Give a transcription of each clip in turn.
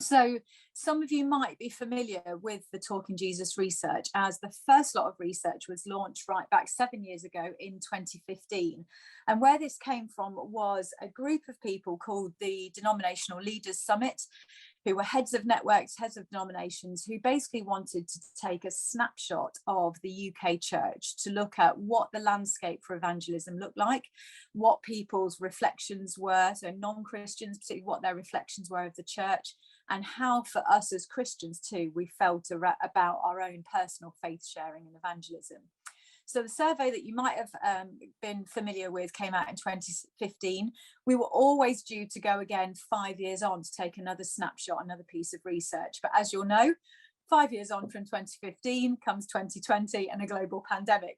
So some of you might be familiar with the Talking Jesus research, as the first lot of research was launched right back 7 years ago in 2015. And where this came from was a group of people called the Denominational Leaders Summit, who were heads of networks, heads of denominations, who basically wanted to take a snapshot of the UK church to look at what the landscape for evangelism looked like, what people's reflections were, so non-Christians, particularly what their reflections were of the church, and how for us as Christians too, we felt about our own personal faith sharing and evangelism. So the survey that you might have been familiar with came out in 2015. We were always due to go again 5 years on to take another snapshot, another piece of research. But as you'll know, 5 years on from 2015 comes 2020 and a global pandemic.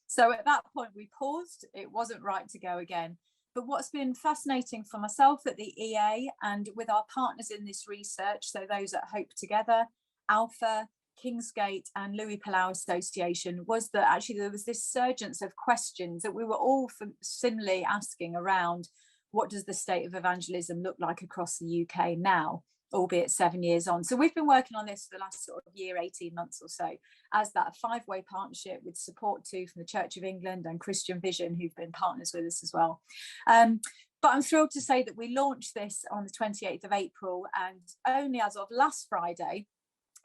So at that point we paused. It wasn't right to go again. But what's been fascinating for myself at the EA and with our partners in this research, so those at Hope Together, Alpha, Kingsgate and Louis Palau Association, was that actually there was this surgence of questions that we were all similarly asking around: what does the state of evangelism look like across the UK now, albeit 7 years on? So we've been working on this for the last sort of year, 18 months or so, as that five-way partnership with support too from the Church of England and Christian Vision, who've been partners with us as well. But I'm thrilled to say that we launched this on the 28th of April, and only as of last Friday,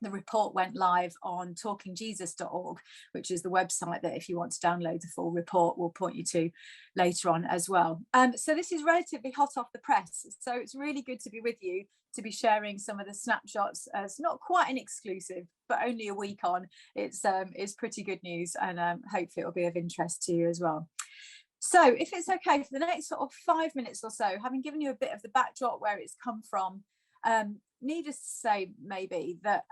the report went live on talkingjesus.org, which is the website that if you want to download the full report, we'll point you to later on as well. So this is relatively hot off the press. So it's really good to be with you, to be sharing some of the snapshots as not quite an exclusive, but only a week on. It's pretty good news, and hopefully it'll be of interest to you as well. So if it's okay, for the next sort of 5 minutes or so, having given you a bit of the backdrop where it's come from, needless to say maybe that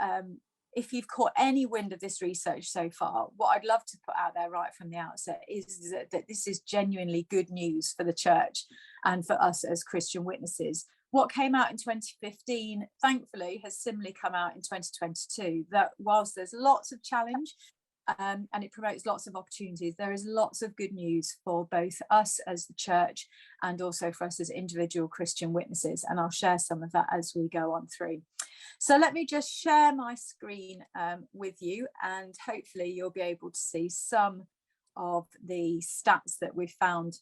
if you've caught any wind of this research so far, what I'd love to put out there right from the outset is that this is genuinely good news for the church and for us as Christian witnesses. What came out in 2015, thankfully, has similarly come out in 2022, that whilst there's lots of challenge, and it promotes lots of opportunities, there is lots of good news for both us as the church and also for us as individual Christian witnesses. And I'll share some of that as we go on through. So let me just share my screen with you, and hopefully you'll be able to see some of the stats that we've found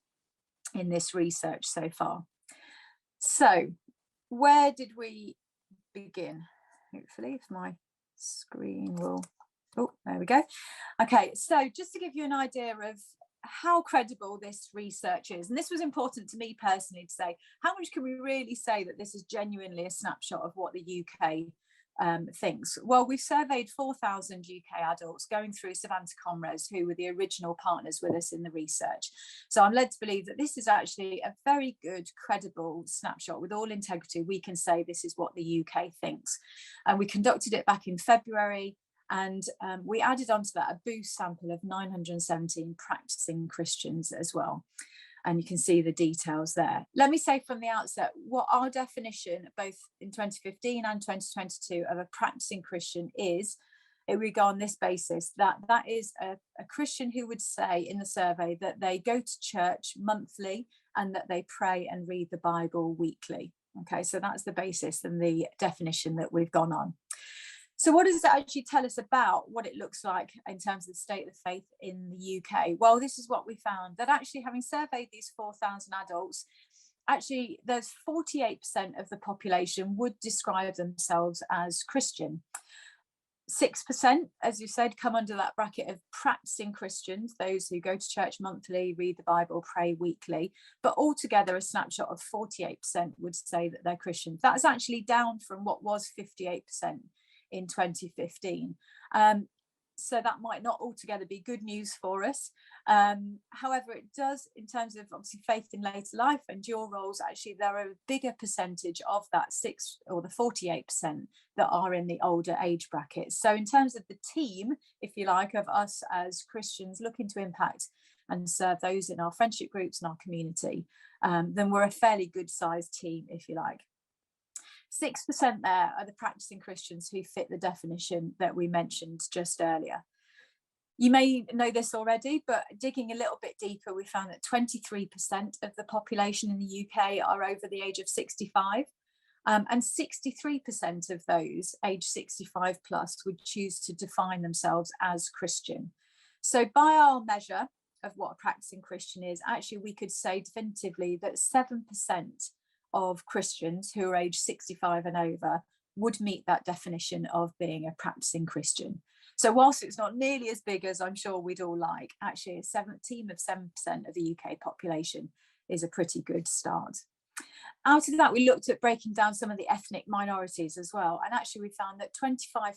in this research so far. So where did we begin? Hopefully, if my screen will... Oh, there we go. Okay, so just to give you an idea of how credible this research is, and this was important to me personally to say, how much can we really say that this is genuinely a snapshot of what the UK thinks? Well, we've surveyed 4,000 UK adults going through Savanta Comres, who were the original partners with us in the research. So I'm led to believe that this is actually a very good, credible snapshot. With all integrity, we can say this is what the UK thinks. And we conducted it back in February. And we added onto that a boost sample of 917 practicing Christians as well. And you can see the details there. Let me say from the outset what our definition, both in 2015 and 2022, of a practicing Christian is. We go on this basis, that is a Christian who would say in the survey that they go to church monthly and that they pray and read the Bible weekly. Okay, so that's the basis and the definition that we've gone on. So what does that actually tell us about what it looks like in terms of the state of faith in the UK? Well, this is what we found, that actually having surveyed these 4,000 adults, actually there's 48% of the population would describe themselves as Christian. 6%, as you said, come under that bracket of practicing Christians, those who go to church monthly, read the Bible, pray weekly. But altogether, a snapshot of 48% would say that they're Christians. That's actually down from what was 58% in 2015. So that might not altogether be good news for us. However, it does, in terms of obviously faith in later life and dual roles, actually there are a bigger percentage of that 48% that are in the older age brackets. So in terms of the team, if you like, of us as Christians looking to impact and serve those in our friendship groups and our community, then we're a fairly good sized team, if you like. 6% there are the practicing Christians who fit the definition that we mentioned just earlier. You may know this already, but digging a little bit deeper, we found that 23% of the population in the UK are over the age of 65. And 63% of those aged 65 plus would choose to define themselves as Christian. So by our measure of what a practicing Christian is, actually we could say definitively that 7% of Christians who are aged 65 and over would meet that definition of being a practicing Christian. So whilst it's not nearly as big as I'm sure we'd all like, actually a team of 7% of the UK population is a pretty good start. Out of that, we looked at breaking down some of the ethnic minorities as well. And actually we found that 25%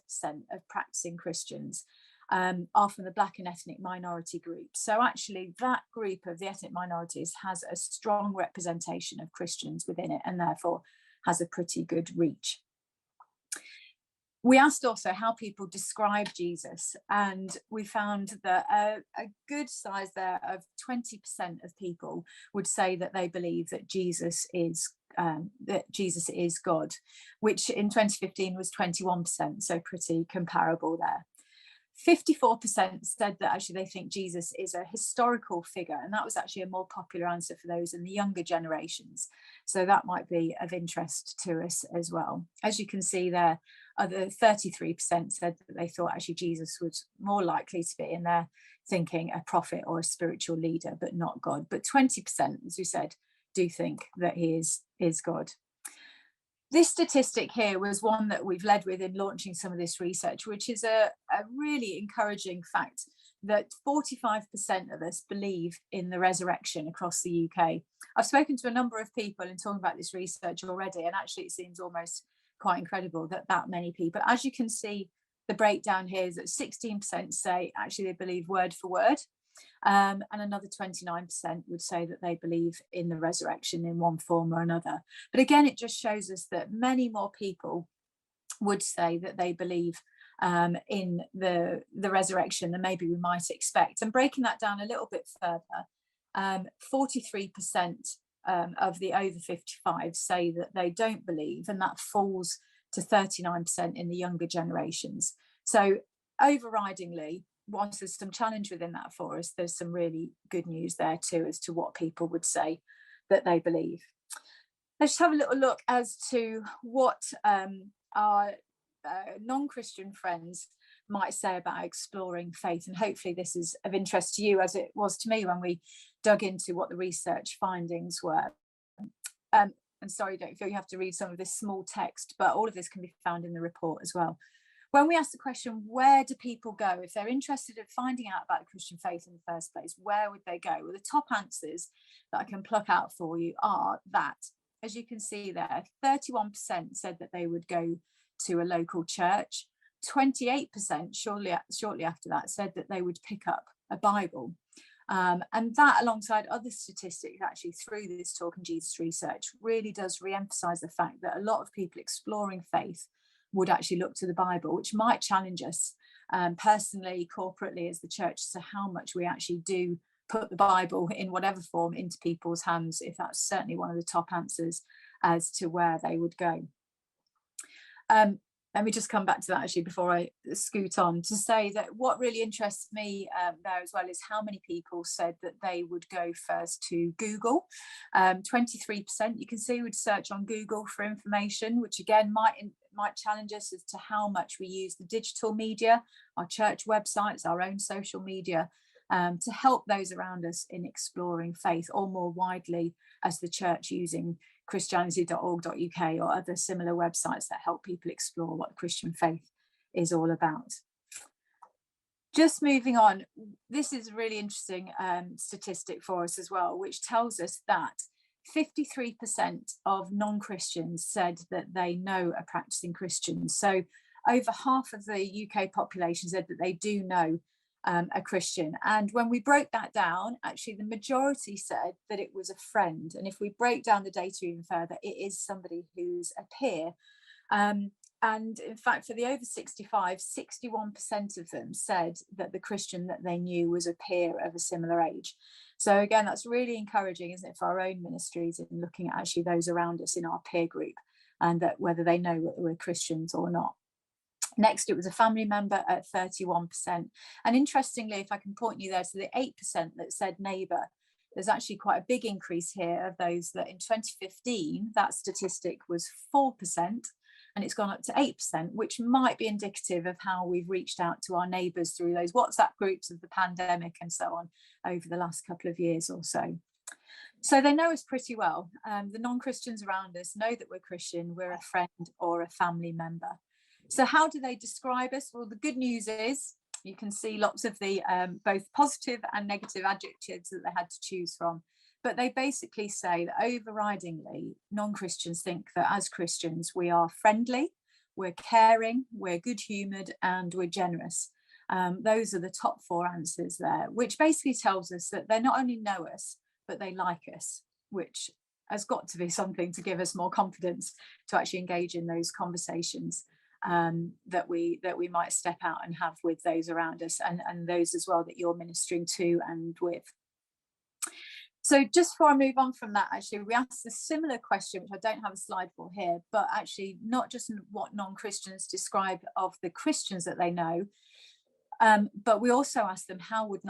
of practicing Christians are from the Black and ethnic minority group. So actually that group of the ethnic minorities has a strong representation of Christians within it, and therefore has a pretty good reach. We asked also how people describe Jesus, and we found that a good size there of 20% of people would say that they believe that Jesus is God, which in 2015 was 21%, so pretty comparable there. 54% said that actually they think Jesus is a historical figure, and that was actually a more popular answer for those in the younger generations. So that might be of interest to us as well. As you can see there, other 33% said that they thought actually Jesus was more likely to be in their thinking a prophet or a spiritual leader, but not God. But 20%, as we said, do think that he is God. This statistic here was one that we've led with in launching some of this research, which is a really encouraging fact that 45% of us believe in the resurrection across the UK. I've spoken to a number of people in talking about this research already, and actually it seems almost quite incredible that many people. As you can see, the breakdown here is that 16% say actually they believe word for word, and another 29% would say that they believe in the resurrection in one form or another. But again, it just shows us that many more people would say that they believe in the resurrection than maybe we might expect. And breaking that down a little bit further, 43% of the over 55 say that they don't believe, and that falls to 39% in the younger generations. So overridingly, whilst there's some challenge within that for us, there's some really good news there too as to what people would say that they believe. Let's just have a little look as to what our non-Christian friends might say about exploring faith, and hopefully this is of interest to you as it was to me when we dug into what the research findings were. And sorry, don't feel you have to read some of this small text, but all of this can be found in the report as well. When we ask the question, where do people go if they're interested in finding out about the Christian faith in the first place, where would they go? Well, the top answers that I can pluck out for you are that, as you can see there, 31% said that they would go to a local church. 28% shortly after that said that they would pick up a Bible. And that, alongside other statistics actually through this Talking Jesus research, really does re-emphasize the fact that a lot of people exploring faith would actually look to the Bible, which might challenge us personally, corporately as the church, as to how much we actually do put the Bible in whatever form into people's hands, if that's certainly one of the top answers as to where they would go. Let me just come back to that actually before I scoot on, to say that what really interests me there as well is how many people said that they would go first to Google. 23%, you can see, would search on Google for information, which again might challenge us as to how much we use the digital media, our church websites, our own social media, to help those around us in exploring faith, or more widely as the church using christianity.org.uk or other similar websites that help people explore what Christian faith is all about. Just moving on, this is a really interesting statistic for us as well, which tells us that 53% of non-Christians said that they know a practicing Christian. So over half of the UK population said that they do know a Christian. And when we broke that down, actually the majority said that it was a friend. And if we break down the data even further, it is somebody who's a peer. And in fact, for the over 65, 61% of them said that the Christian that they knew was a peer of a similar age. So again, that's really encouraging, isn't it, for our own ministries in looking at actually those around us in our peer group, and that whether they know that we're Christians or not. Next, it was a family member at 31%. And interestingly, if I can point you there to the 8% that said neighbour, there's actually quite a big increase here of those that in 2015, that statistic was 4%, and it's gone up to 8%, which might be indicative of how we've reached out to our neighbours through those WhatsApp groups of the pandemic and so on over the last couple of years or so. So they know us pretty well. The non-Christians around us know that we're Christian, we're a friend or a family member. So how do they describe us? Well, the good news is you can see lots of the both positive and negative adjectives that they had to choose from. But they basically say that overridingly, non-Christians think that as Christians, we are friendly, we're caring, we're good-humoured, and we're generous. Those are the top 4 answers there, which basically tells us that they not only know us, but they like us, which has got to be something to give us more confidence to actually engage in those conversations that we might step out and have with those around us, and those as well that you're ministering to and with. So just before I move on from that, actually, we asked a similar question, which I don't have a slide for here, but actually not just what non-Christians describe of the Christians that they know, but we also asked them how would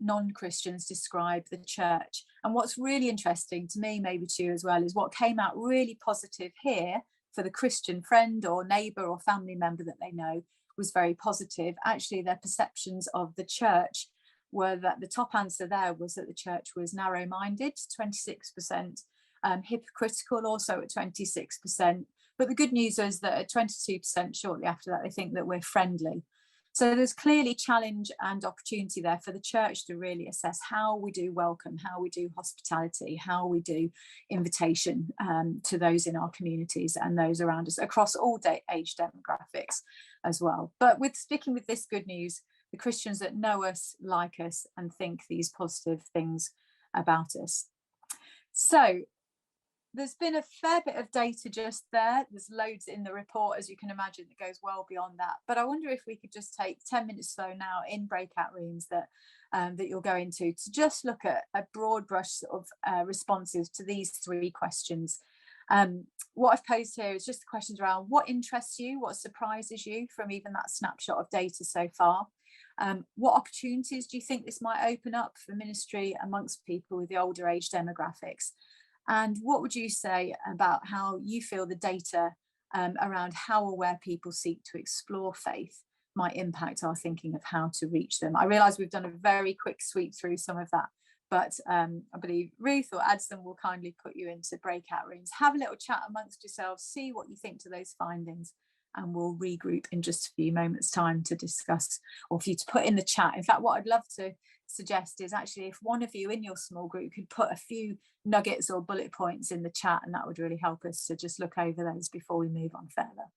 non-Christians describe the church. And what's really interesting to me, maybe to you as well, is what came out really positive here for the Christian friend or neighbour or family member that they know was very positive. Actually, their perceptions of the church were that the top answer there was that the church was narrow-minded, 26%, hypocritical also at 26%. But the good news is that at 22% shortly after that, they think that we're friendly. So there's clearly challenge and opportunity there for the church to really assess how we do welcome, how we do hospitality, how we do invitation to those in our communities and those around us across all age demographics as well. But with sticking with this good news, the Christians that know us, like us, and think these positive things about us. So there's been a fair bit of data just there. There's loads in the report, as you can imagine, that goes well beyond that. But I wonder if we could just take 10 minutes though now in breakout rooms that you'll go into to just look at a broad brush sort of responses to these 3 questions. What I've posed here is just the questions around what interests you, what surprises you from even that snapshot of data so far. What opportunities do you think this might open up for ministry amongst people with the older age demographics? And what would you say about how you feel the data around how aware people seek to explore faith might impact our thinking of how to reach them? I realise we've done a very quick sweep through some of that, but I believe Ruth or Adson will kindly put you into breakout rooms. Have a little chat amongst yourselves, see what you think to those findings, and we'll regroup in just a few moments' time to discuss, or for you to put in the chat. In fact, what I'd love to suggest is actually if one of you in your small group could put a few nuggets or bullet points in the chat, and that would really help us to just look over those before we move on further.